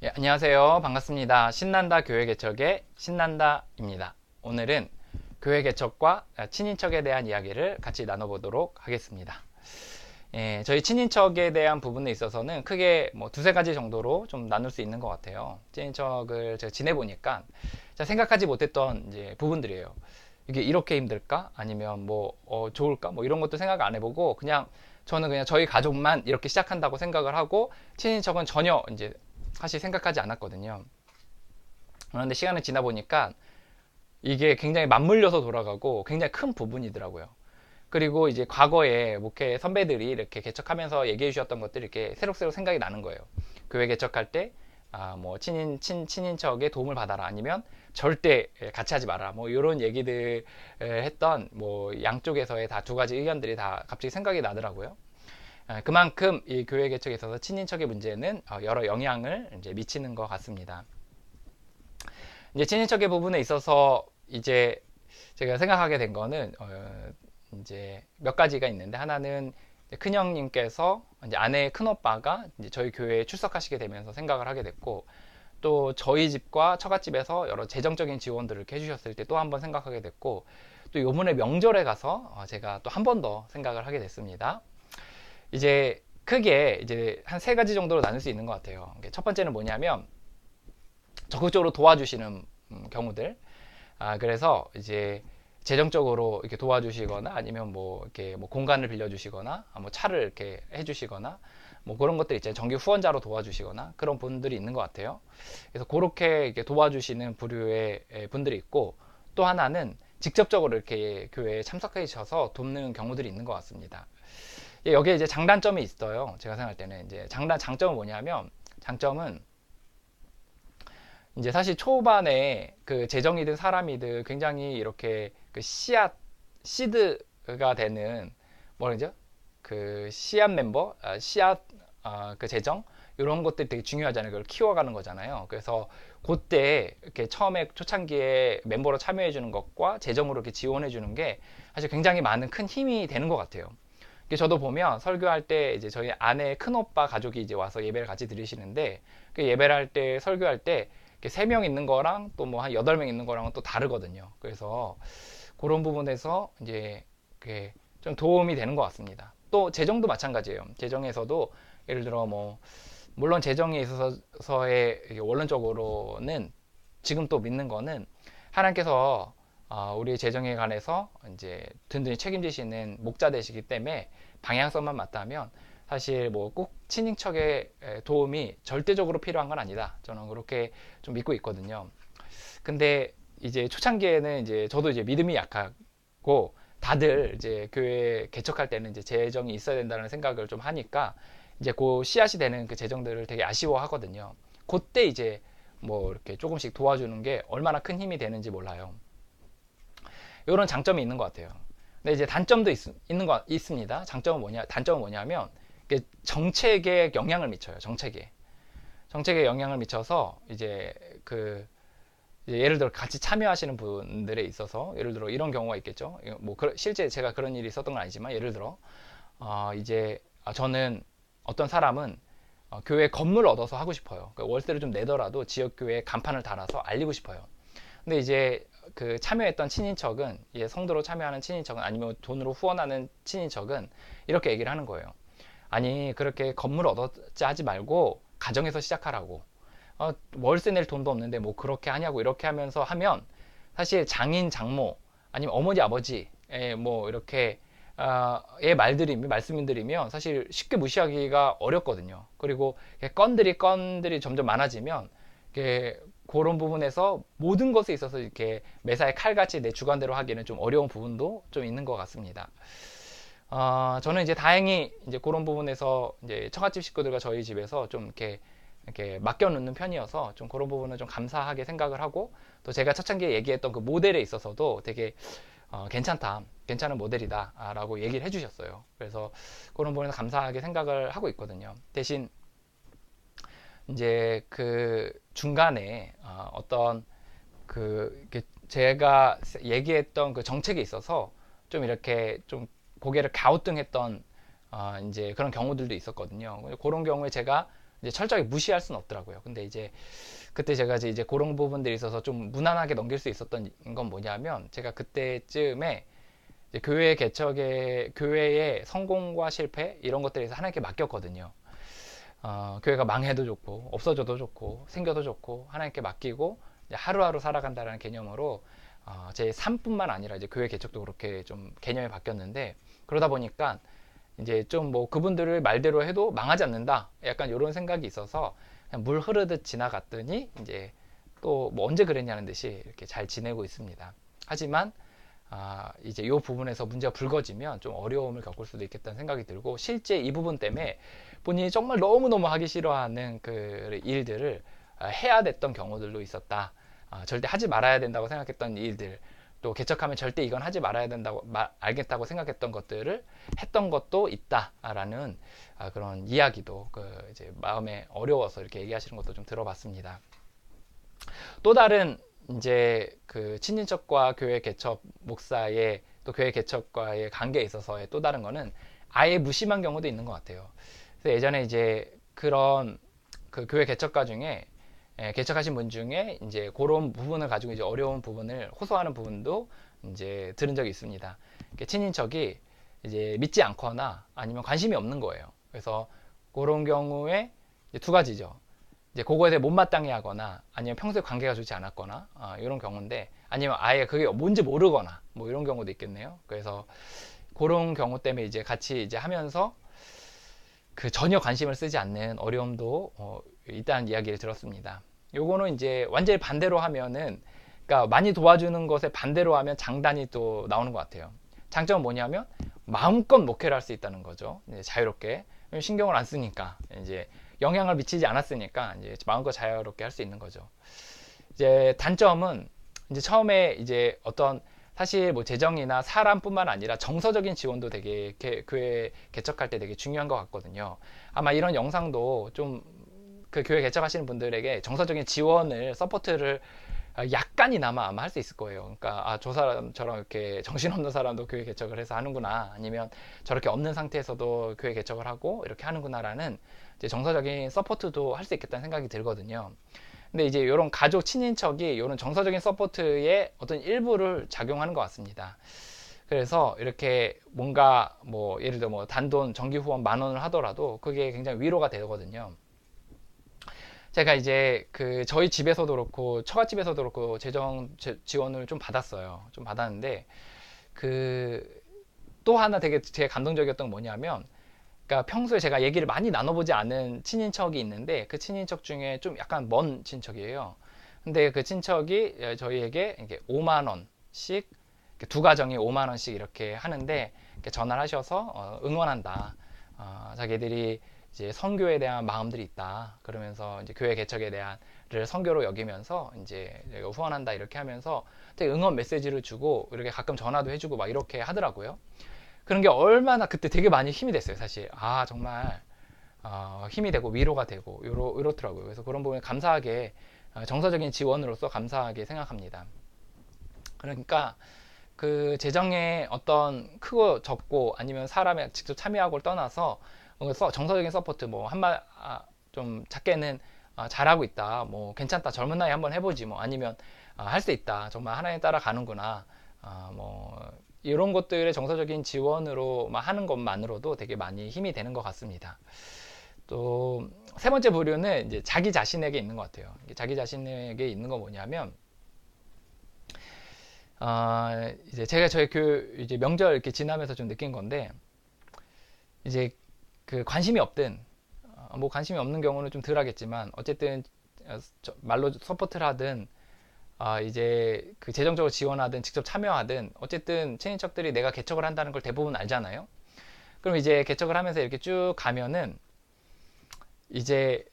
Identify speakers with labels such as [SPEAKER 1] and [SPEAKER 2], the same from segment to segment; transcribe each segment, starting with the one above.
[SPEAKER 1] 예, 안녕하세요. 반갑습니다. 신난다 교회 개척의 신난다입니다. 오늘은 교회 개척과 친인척에 대한 이야기를 같이 나눠보도록 하겠습니다. 예, 저희 친인척에 대한 부분에 있어서는 크게 뭐 두세 가지 정도로 좀 나눌 수 있는 것 같아요. 친인척을 제가 지내보니까 제가 생각하지 못했던 이제 부분들이에요. 이게 이렇게 힘들까? 아니면 뭐 좋을까? 뭐 이런 것도 생각 안 해보고 저는 그냥 저희 가족만 이렇게 시작한다고 생각을 하고 친인척은 전혀 이제 사실 생각하지 않았거든요. 그런데 시간을 지나 보니까 이게 굉장히 맞물려서 돌아가고 굉장히 큰 부분이더라고요. 그리고 이제 과거에 목회 선배들이 이렇게 개척하면서 얘기해 주셨던 것들이 이렇게 새록새록 생각이 나는 거예요. 교회 개척할 때, 뭐, 친인척의 도움을 받아라. 아니면 절대 같이 하지 마라. 뭐, 이런 얘기들 했던, 뭐, 양쪽에서의 다 두 가지 의견들이 다 갑자기 생각이 나더라고요. 그만큼 이 교회 개척에 있어서 친인척의 문제는 여러 영향을 이제 미치는 것 같습니다. 이제 친인척의 부분에 있어서 이제 제가 생각하게 된 거는 이제 몇 가지가 있는데, 하나는 큰형님께서 이제 아내의 큰오빠가 이제 저희 교회에 출석하시게 되면서 생각을 하게 됐고, 또 저희 집과 처갓집에서 여러 재정적인 지원들을 이렇게 해주셨을 때 또 한 번 생각하게 됐고, 또 요번에 명절에 가서 제가 또 한 번 더 생각을 하게 됐습니다. 이제 크게 이제 한 세 가지 정도로 나눌 수 있는 것 같아요. 첫 번째는 뭐냐면 적극적으로 도와주시는 경우들. 그래서 이제 재정적으로 이렇게 도와주시거나, 아니면 뭐 이렇게 뭐 공간을 빌려주시거나, 뭐 차를 이렇게 해주시거나, 뭐 그런 것들 있잖아요. 정기 후원자로 도와주시거나 그런 분들이 있는 것 같아요. 그래서 그렇게 이렇게 도와주시는 부류의 분들이 있고, 또 하나는 직접적으로 이렇게 교회에 참석해 주셔서 돕는 경우들이 있는 것 같습니다. 여기에 이제 장단점이 있어요. 제가 생각할 때는 이제 장점은 뭐냐면, 장점은 이제 사실 초반에 그 재정이든 사람이든 굉장히 이렇게 그 시드가 되는, 뭐라 그러죠? 그 씨앗 멤버, 씨앗, 그 재정 이런 것들이 되게 중요하잖아요. 그걸 키워가는 거잖아요. 그래서 그때 이렇게 처음에 초창기에 멤버로 참여해 주는 것과 재정으로 이렇게 지원해 주는 게 사실 굉장히 많은 큰 힘이 되는 것 같아요. 저도 보면 설교할 때 이제 저희 아내의 큰 오빠 가족이 이제 와서 예배를 같이 드리시는데, 그 예배를 할 때 설교할 때 3명 있는 거랑 또 뭐 한 8명 있는 거랑은 또 다르거든요. 그래서 그런 부분에서 이제 좀 도움이 되는 것 같습니다. 또 재정도 마찬가지예요. 재정에서도 예를 들어 뭐 물론 재정에 있어서의 원론적으로는 지금 또 믿는 거는 하나님께서 우리 재정에 관해서 이제 든든히 책임지시는 목자 되시기 때문에 방향성만 맞다면 사실 뭐 꼭 친인척의 도움이 절대적으로 필요한 건 아니다. 저는 그렇게 좀 믿고 있거든요. 근데 이제 초창기에는 이제 저도 이제 믿음이 약하고, 다들 이제 교회 개척할 때는 이제 재정이 있어야 된다는 생각을 좀 하니까 이제 그 씨앗이 되는 그 재정들을 되게 아쉬워하거든요. 그때 이제 뭐 이렇게 조금씩 도와주는 게 얼마나 큰 힘이 되는지 몰라요. 이런 장점이 있는 것 같아요. 근데 이제 단점도 있는 거 있습니다. 단점은 뭐냐면 정책에 영향을 미쳐요. 정책에 영향을 미쳐서 이제 이제 예를 들어 같이 참여하시는 분들에 있어서 예를 들어 이런 경우가 있겠죠. 뭐 실제 제가 그런 일이 있었던 건 아니지만, 예를 들어 이제 저는 어떤 사람은 교회 건물을 얻어서 하고 싶어요. 그러니까 월세를 좀 내더라도 지역 교회에 간판을 달아서 알리고 싶어요. 근데 이제 그 참여했던 친인척은, 성도로 참여하는 친인척은, 아니면 돈으로 후원하는 친인척은 이렇게 얘기를 하는 거예요. 아니, 그렇게 건물 얻었자 하지 말고 가정에서 시작하라고. 월세 낼 돈도 없는데 뭐 그렇게 하냐고, 이렇게 하면서 하면 사실 장인 장모 아니면 어머니 아버지 뭐 이렇게 말씀드리면 사실 쉽게 무시하기가 어렵거든요. 그리고 건들이 점점 많아지면 그런 부분에서 모든 것에 있어서 이렇게 매사에 칼같이 내 주관대로 하기는 좀 어려운 부분도 좀 있는 것 같습니다. 저는 이제 다행히 이제 그런 부분에서 이제 처갓집 식구들과 저희 집에서 좀 이렇게 맡겨놓는 편이어서 좀 그런 부분은 좀 감사하게 생각을 하고, 또 제가 초창기에 얘기했던 그 모델에 있어서도 되게 괜찮은 모델이다라고 얘기를 해주셨어요. 그래서 그런 부분에서 감사하게 생각을 하고 있거든요. 대신 이제 그 중간에 어떤 제가 얘기했던 그 정책에 있어서 좀 이렇게 좀 고개를 갸우뚱했던 이제 그런 경우들도 있었거든요. 그런 경우에 제가 이제 철저하게 무시할 수는 없더라고요. 근데 이제 그때 제가 이제 그런 부분들이 있어서 좀 무난하게 넘길 수 있었던 건 뭐냐면, 제가 그때쯤에 이제 교회 개척의 교회의 성공과 실패 이런 것들에 대해서 하나님께 맡겼거든요. 교회가 망해도 좋고 없어져도 좋고 생겨도 좋고 하나님께 맡기고 이제 하루하루 살아간다는 개념으로 제 삶뿐만 아니라 이제 교회 개척도 그렇게 좀 개념이 바뀌었는데, 그러다 보니까 이제 좀 뭐 그분들을 말대로 해도 망하지 않는다 약간 이런 생각이 있어서 그냥 물 흐르듯 지나갔더니 이제 또 뭐 언제 그랬냐는 듯이 이렇게 잘 지내고 있습니다. 하지만 이제 이 부분에서 문제가 불거지면 좀 어려움을 겪을 수도 있겠다는 생각이 들고, 실제 이 부분 때문에 본인이 정말 너무너무 하기 싫어하는 그 일들을 해야 됐던 경우들도 있었다. 절대 하지 말아야 된다고 생각했던 일들, 또 개척하면 절대 이건 하지 말아야 된다고 알겠다고 생각했던 것들을 했던 것도 있다라는 그런 이야기도 이제 마음에 어려워서 이렇게 얘기하시는 것도 좀 들어봤습니다. 또 다른 이제 그 친인척과 교회 개척 목사의 또 교회 개척과의 관계에 있어서의 또 다른 거는 아예 무심한 경우도 있는 것 같아요. 그래서 예전에 이제 그런 그 교회 개척가 중에 개척하신 분 중에 이제 그런 부분을 가지고 이제 어려운 부분을 호소하는 부분도 이제 들은 적이 있습니다. 친인척이 이제 믿지 않거나 아니면 관심이 없는 거예요. 그래서 그런 경우에 이제 두 가지죠. 이제 그거에 대해 못마땅해 하거나 아니면 평소에 관계가 좋지 않았거나 이런 경우인데, 아니면 아예 그게 뭔지 모르거나 뭐 이런 경우도 있겠네요. 그래서 그런 경우 때문에 이제 같이 이제 하면서 그 전혀 관심을 쓰지 않는 어려움도 있다는 이야기를 들었습니다. 요거는 이제 완전히 반대로 하면은, 그러니까 많이 도와주는 것에 반대로 하면 장단이 또 나오는 것 같아요. 장점은 뭐냐면 마음껏 목회를 할 수 있다는 거죠. 이제 자유롭게 신경을 안 쓰니까, 이제 영향을 미치지 않았으니까 이제 마음껏 자유롭게 할 수 있는 거죠. 이제 단점은 이제 처음에 이제 어떤 사실 뭐 재정이나 사람뿐만 아니라 정서적인 지원도 되게 교회 개척할 때 되게 중요한 것 같거든요. 아마 이런 영상도 좀 그 교회 개척하시는 분들에게 정서적인 지원을 서포트를 약간이나마 아마 할 수 있을 거예요. 그러니까 저 사람처럼 이렇게 정신없는 사람도 교회 개척을 해서 하는구나, 아니면 저렇게 없는 상태에서도 교회 개척을 하고 이렇게 하는구나라는 이제 정서적인 서포트도 할 수 있겠다는 생각이 들거든요. 근데 이제 이런 가족 친인척이 이런 정서적인 서포트의 어떤 일부를 작용하는 것 같습니다. 그래서 이렇게 뭔가 뭐 예를 들어 뭐 단돈 정기 후원 10,000원을 하더라도 그게 굉장히 위로가 되거든요. 제가 이제 그 저희 집에서도 그렇고 처갓집에서도 그렇고 재정 지원을 좀 받았어요. 좀 받았는데 그 또 하나 되게 제 감동적이었던 건 뭐냐면, 그러니까 평소에 제가 얘기를 많이 나눠보지 않은 친인척이 있는데 그 친인척 중에 좀 약간 먼 친척이에요. 근데 그 친척이 저희에게 이렇게 5만 원씩, 두 가정이 5만 원씩 이렇게 하는데 이렇게 전화를 하셔서 응원한다. 자기들이 이제 선교에 대한 마음들이 있다. 그러면서 이제 교회 개척에 대한를 선교로 여기면서 이제 후원한다 이렇게 하면서 되게 응원 메시지를 주고 이렇게 가끔 전화도 해주고 막 이렇게 하더라고요. 그런 게 얼마나 그때 되게 많이 힘이 됐어요, 사실. 정말 힘이 되고 위로가 되고 이렇더라고요. 그래서 그런 부분에 감사하게 정서적인 지원으로서 감사하게 생각합니다. 그러니까 그 재정에 어떤 크고 적고 아니면 사람에 직접 참여하고를 떠나서 정서적인 서포트, 뭐 좀 작게는 잘하고 있다, 뭐 괜찮다, 젊은 나이 한번 해보지, 뭐 아니면 할 수 있다, 정말 하나님 따라가는구나, 뭐 이런 것들의 정서적인 지원으로 하는 것만으로도 되게 많이 힘이 되는 것 같습니다. 또 세 번째 부류는 이제 자기 자신에게 있는 것 같아요. 자기 자신에게 있는 건 뭐냐면, 이제 제가 저희 이제 명절 이렇게 지나면서 좀 느낀 건데, 이제 그 관심이 없든 뭐 관심이 없는 경우는 좀 덜 하겠지만 어쨌든 말로 서포트를 하든 이제 그 재정적으로 지원하든 직접 참여하든 어쨌든 친인척들이 내가 개척을 한다는 걸 대부분 알잖아요. 그럼 이제 개척을 하면서 이렇게 쭉 가면은 이제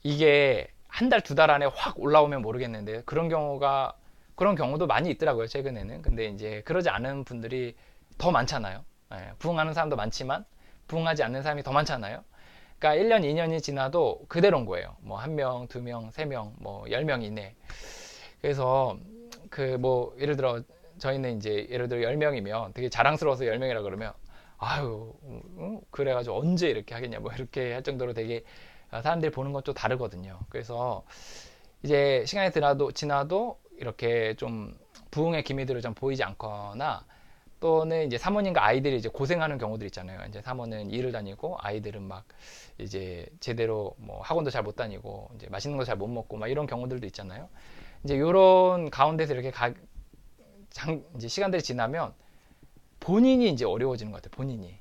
[SPEAKER 1] 이게 한 달, 두 달 안에 확 올라오면 모르겠는데 그런 경우도 많이 있더라고요, 최근에는. 근데 이제 그러지 않은 분들이 더 많잖아요. 부응하는 사람도 많지만 부응하지 않는 사람이 더 많잖아요. 그러니까 1년, 2년이 지나도 그대로인 거예요. 뭐 1명, 2명, 3명, 뭐 10명 이내. 그래서 그 뭐 예를 들어 저희는 이제 예를 들어 10명이면 되게 자랑스러워서 10명이라 그러면 아유, 그래가지고 언제 이렇게 하겠냐 뭐 이렇게 할 정도로 되게 사람들이 보는 건 좀 다르거든요. 그래서 이제 시간이 지나도 이렇게 좀 부흥의 기미들을 좀 보이지 않거나, 또는 이제 사모님과 아이들이 이제 고생하는 경우들 있잖아요. 이제 사모는 일을 다니고 아이들은 막 이제 제대로 뭐 학원도 잘 못 다니고 이제 맛있는 거 잘 못 먹고 막 이런 경우들도 있잖아요. 이제 요런 가운데서 이렇게 이제 시간들이 지나면 본인이 이제 어려워지는 것 같아요. 본인이.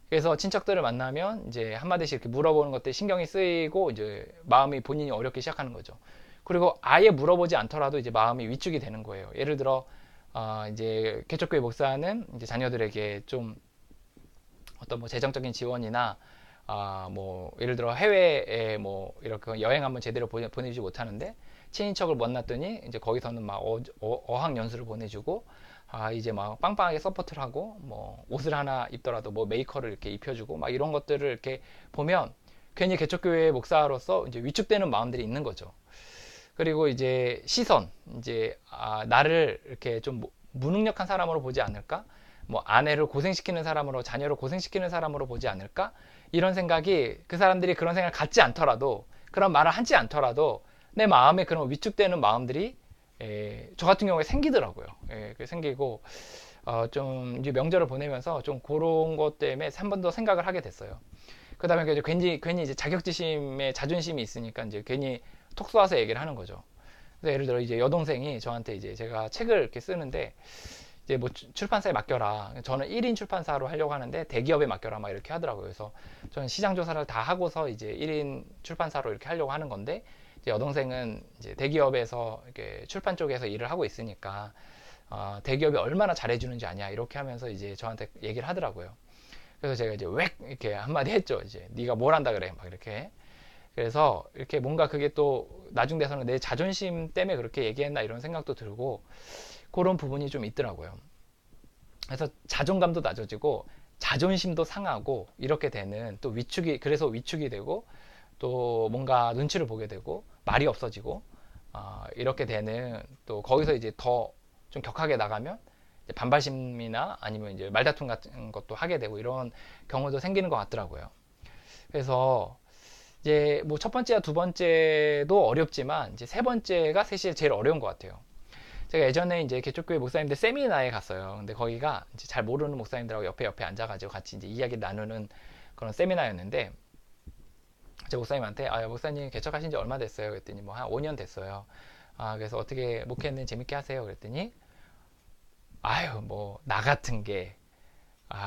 [SPEAKER 1] 그래서 친척들을 만나면 이제 한마디씩 이렇게 물어보는 것들 신경이 쓰이고 이제 마음이 본인이 어렵기 시작하는 거죠. 그리고 아예 물어보지 않더라도 이제 마음이 위축이 되는 거예요. 예를 들어 이제 개척교회 목사는 이제 자녀들에게 좀 어떤 뭐 재정적인 지원이나 뭐 예를 들어 해외에 뭐 이렇게 여행 한번 제대로 보내주지 못하는데 친인척을 만났더니 이제 거기서는 막 어학 연수를 보내주고 이제 막 빵빵하게 서포트를 하고 뭐 옷을 하나 입더라도 뭐 메이커를 이렇게 입혀주고 막 이런 것들을 이렇게 보면 괜히 개척교회 목사로서 이제 위축되는 마음들이 있는 거죠. 그리고 이제 시선, 이제 나를 이렇게 좀 무능력한 사람으로 보지 않을까? 뭐 아내를 고생시키는 사람으로, 자녀를 고생시키는 사람으로 보지 않을까? 이런 생각이, 그 사람들이 그런 생각을 갖지 않더라도, 그런 말을 하지 않더라도 내 마음에 그런 위축되는 마음들이 저 같은 경우에 생기더라고요. 생기고 좀 이제 명절을 보내면서 좀 그런 것 때문에 한 번 더 생각을 하게 됐어요. 그 다음에 괜히 이제 자격지심에 자존심이 있으니까 이제 괜히 톡 쏘아서 얘기를 하는 거죠. 그래서 예를 들어 이제 여동생이 저한테 이제 제가 책을 이렇게 쓰는데 이제 뭐 출판사에 맡겨라. 저는 1인 출판사로 하려고 하는데 대기업에 맡겨라 막 이렇게 하더라고요. 그래서 저는 시장 조사를 다 하고서 이제 1인 출판사로 이렇게 하려고 하는 건데 이제 여동생은 이제 대기업에서 이렇게 출판 쪽에서 일을 하고 있으니까 대기업이 얼마나 잘해주는지 아냐 이렇게 하면서 이제 저한테 얘기를 하더라고요. 그래서 제가 이제 왜 이렇게 한마디 했죠. 이제 네가 뭘 한다 그래 막 이렇게. 그래서 이렇게 뭔가 그게 또 나중 돼서는 내 자존심 때문에 그렇게 얘기했나 이런 생각도 들고 그런 부분이 좀 있더라고요. 그래서 자존감도 낮아지고 자존심도 상하고 이렇게 되는 또 그래서 위축이 되고 또 뭔가 눈치를 보게 되고 말이 없어지고 이렇게 되는, 또 거기서 이제 더 좀 격하게 나가면 이제 반발심이나 아니면 이제 말다툼 같은 것도 하게 되고 이런 경우도 생기는 것 같더라고요. 그래서 이제 뭐 첫 번째와 두 번째도 어렵지만 이제 세 번째가 사실 제일 어려운 것 같아요. 제가 예전에 이제 개척교회 목사님들 세미나에 갔어요. 근데 거기가 이제 잘 모르는 목사님들하고 옆에 앉아가지고 같이 이제 이야기 나누는 그런 세미나였는데 제 목사님한테 목사님 개척하신 지 얼마 됐어요? 그랬더니 뭐 한 5년 됐어요. 그래서 어떻게 목회는 재밌게 하세요? 그랬더니 뭐 나 같은 게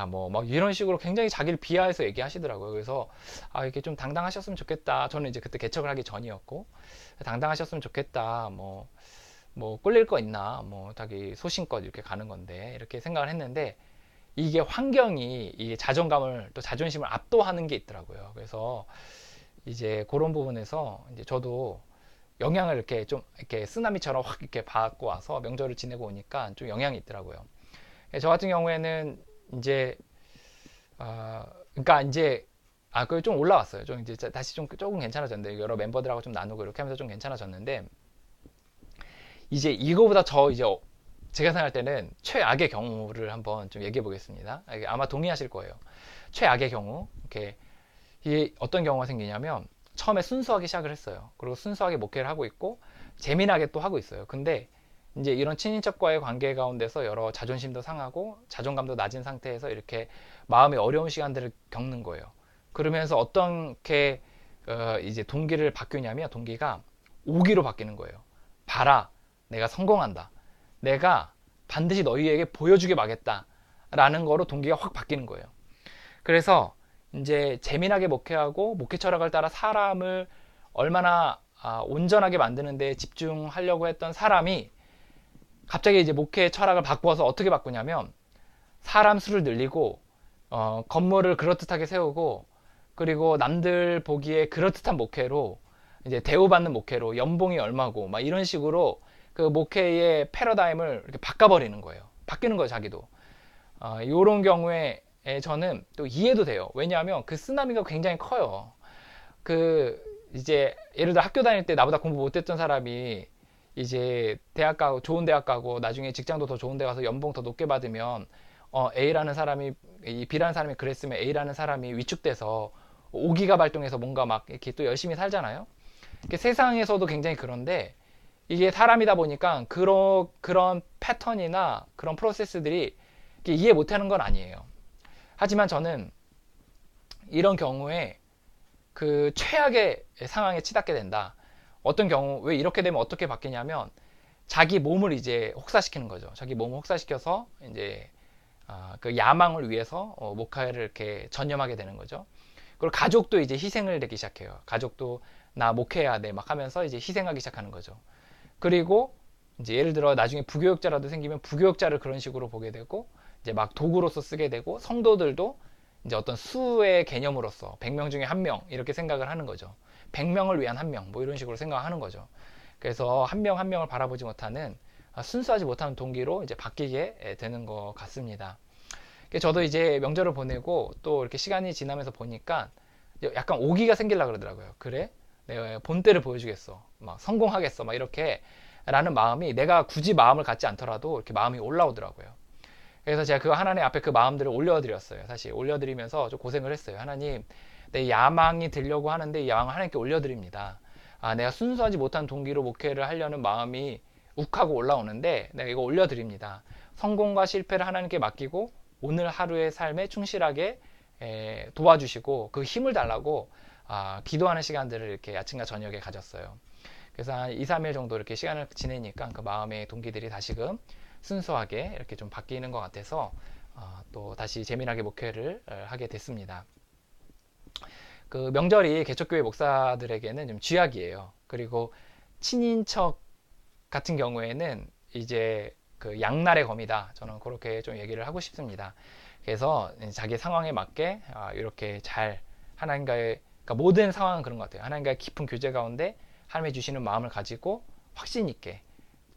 [SPEAKER 1] 뭐 막 이런 식으로 굉장히 자기를 비하해서 얘기하시더라고요. 그래서 이렇게 좀 당당하셨으면 좋겠다. 저는 이제 그때 개척을 하기 전이었고 당당하셨으면 좋겠다. 뭐 꿀릴 거 있나? 뭐 자기 소신껏 이렇게 가는 건데 이렇게 생각을 했는데 이게 환경이 이 자존감을 또 자존심을 압도하는 게 있더라고요. 그래서 이제 그런 부분에서 이제 저도 영향을 이렇게 좀 이렇게 쓰나미처럼 확 이렇게 받고 와서 명절을 지내고 오니까 좀 영향이 있더라고요. 저 같은 경우에는 이제 그러니까 이제 그게 좀 올라왔어요. 좀 이제 다시 좀 조금 괜찮아졌는데 여러 멤버들하고 좀 나누고 이렇게 하면서 좀 괜찮아졌는데 이제 이거보다 이제 제가 생각할 때는 최악의 경우를 한번 좀 얘기해 보겠습니다. 아마 동의하실 거예요. 최악의 경우 이렇게 이게 어떤 경우가 생기냐면 처음에 순수하게 시작을 했어요. 그리고 순수하게 목회를 하고 있고 재미나게 또 하고 있어요. 근데 이제 이런 친인척과의 관계 가운데서 여러 자존심도 상하고 자존감도 낮은 상태에서 이렇게 마음이 어려운 시간들을 겪는 거예요. 그러면서 어떻게 이제 동기를 바뀌냐면 동기가 오기로 바뀌는 거예요. 봐라, 내가 성공한다. 내가 반드시 너희에게 보여주게 마겠다. 라는 거로 동기가 확 바뀌는 거예요. 그래서 이제 재미나게 목회하고 목회 철학을 따라 사람을 얼마나 온전하게 만드는 데 집중하려고 했던 사람이 갑자기 이제 목회 철학을 바꿔서 어떻게 바꾸냐면 사람 수를 늘리고 건물을 그럴듯하게 세우고 그리고 남들 보기에 그럴듯한 목회로 이제 대우받는 목회로 연봉이 얼마고 막 이런 식으로 그 목회의 패러다임을 이렇게 바꿔버리는 거예요. 바뀌는 거예요, 자기도. 이런 경우에 저는 또 이해도 돼요. 왜냐하면 그 쓰나미가 굉장히 커요. 그 이제 예를 들어 학교 다닐 때 나보다 공부 못했던 사람이 이제 대학 가고 좋은 대학 가고 나중에 직장도 더 좋은 데 가서 연봉 더 높게 받으면 A라는 사람이 B라는 사람이 그랬으면 A라는 사람이 위축돼서 오기가 발동해서 뭔가 막 이렇게 또 열심히 살잖아요. 세상에서도 굉장히 그런데 이게 사람이다 보니까 그런 패턴이나 그런 프로세스들이 이해 못하는 건 아니에요. 하지만 저는 이런 경우에 그 최악의 상황에 치닫게 된다. 어떤 경우 왜 이렇게 되면 어떻게 바뀌냐면 자기 몸을 이제 혹사시키는 거죠. 자기 몸을 혹사시켜서 이제 그 야망을 위해서 목회를 이렇게 전념하게 되는 거죠. 그리고 가족도 이제 희생을 되기 시작해요. 가족도 나 목회해야 돼 막 하면서 이제 희생하기 시작하는 거죠. 그리고 이제 예를 들어 나중에 부교육자라도 생기면 부교육자를 그런 식으로 보게 되고 이제 막 도구로서 쓰게 되고 성도들도 이제 어떤 수의 개념으로서 100명 중에 1명 이렇게 생각을 하는 거죠. 100명을 위한 1명 뭐 이런 식으로 생각하는 거죠. 그래서 한 명 한 명을 바라보지 못하는 순수하지 못하는 동기로 이제 바뀌게 되는 것 같습니다. 저도 이제 명절을 보내고 또 이렇게 시간이 지나면서 보니까 약간 오기가 생기려 그러더라고요. 그래? 내가 본때를 보여주겠어. 막 성공하겠어. 막 이렇게 라는 마음이 내가 굳이 마음을 갖지 않더라도 이렇게 마음이 올라오더라고요. 그래서 제가 그 하나님 앞에 그 마음들을 올려드렸어요. 사실 올려드리면서 좀 고생을 했어요. 하나님, 내 야망이 들려고 하는데 이 야망을 하나님께 올려드립니다. 내가 순수하지 못한 동기로 목회를 하려는 마음이 욱하고 올라오는데 내가 이거 올려드립니다. 성공과 실패를 하나님께 맡기고 오늘 하루의 삶에 충실하게 도와주시고 그 힘을 달라고 기도하는 시간들을 이렇게 아침과 저녁에 가졌어요. 그래서 한 2, 3일 정도 이렇게 시간을 지내니까 그 마음의 동기들이 다시금 순수하게 이렇게 좀 바뀌는 것 같아서 또 다시 재미나게 목회를 하게 됐습니다. 그 명절이 개척교회 목사들에게는 좀 쥐약이에요. 그리고 친인척 같은 경우에는 이제 그 양날의 검이다. 저는 그렇게 좀 얘기를 하고 싶습니다. 그래서 자기 상황에 맞게 이렇게 잘 하나님과의 그러니까 모든 상황은 그런 것 같아요. 하나님과의 깊은 교제 가운데 하나님이 주시는 마음을 가지고 확신 있게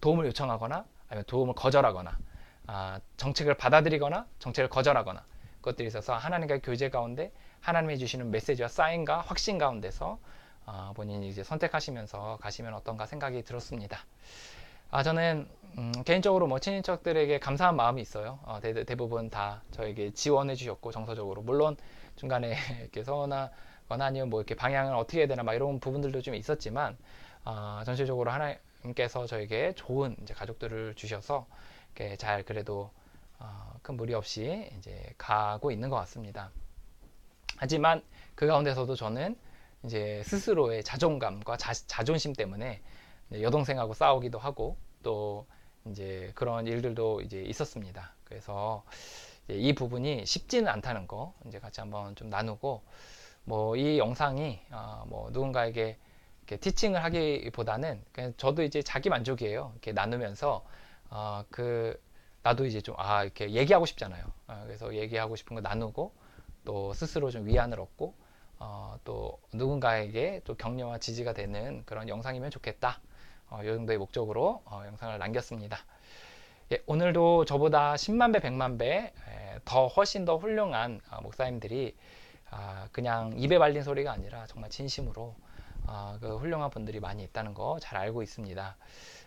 [SPEAKER 1] 도움을 요청하거나 아니면 도움을 거절하거나 정책을 받아들이거나 정책을 거절하거나 그것들이 있어서 하나님과의 교제 가운데 하나님이 주시는 메시지와 사인과 확신 가운데서 본인이 이제 선택하시면서 가시면 어떤가 생각이 들었습니다. 저는 개인적으로 뭐 친인척들에게 감사한 마음이 있어요. 대부분 다 저에게 지원해 주셨고 정서적으로 물론 중간에 이렇게 서운하거나 아니면 뭐 이렇게 방향을 어떻게 해야 되나 막 이런 부분들도 좀 있었지만 전체적으로 하나님께서 저에게 좋은 이제 가족들을 주셔서 이렇게 잘 그래도 큰 무리 없이 이제 가고 있는 것 같습니다. 하지만 그 가운데서도 저는 이제 스스로의 자존감과 자존심 때문에 여동생하고 싸우기도 하고 또 이제 그런 일들도 이제 있었습니다. 그래서 이 부분이 쉽지는 않다는 거 이제 같이 한번 좀 나누고 뭐 이 영상이 뭐 누군가에게 이렇게 티칭을 하기보다는 그냥 저도 이제 자기 만족이에요. 이렇게 나누면서 그 나도 이제 좀 이렇게 얘기하고 싶잖아요. 그래서 얘기하고 싶은 거 나누고 또 스스로 좀 위안을 얻고 또 누군가에게 또 격려와 지지가 되는 그런 영상이면 좋겠다. 이 정도의 목적으로 영상을 남겼습니다. 예, 오늘도 저보다 10만 배, 100만 배 더 훨씬 더 훌륭한 목사님들이 그냥 입에 발린 소리가 아니라 정말 진심으로 그 훌륭한 분들이 많이 있다는 거 잘 알고 있습니다.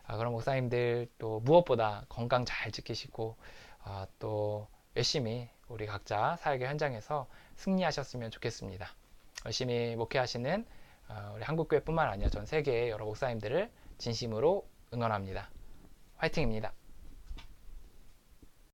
[SPEAKER 1] 그런 목사님들 또 무엇보다 건강 잘 지키시고 또 열심히 우리 각자 사역의 현장에서 승리하셨으면 좋겠습니다. 열심히 목회하시는 우리 한국교회뿐만 아니라 전 세계의 여러 목사님들을 진심으로 응원합니다. 화이팅입니다.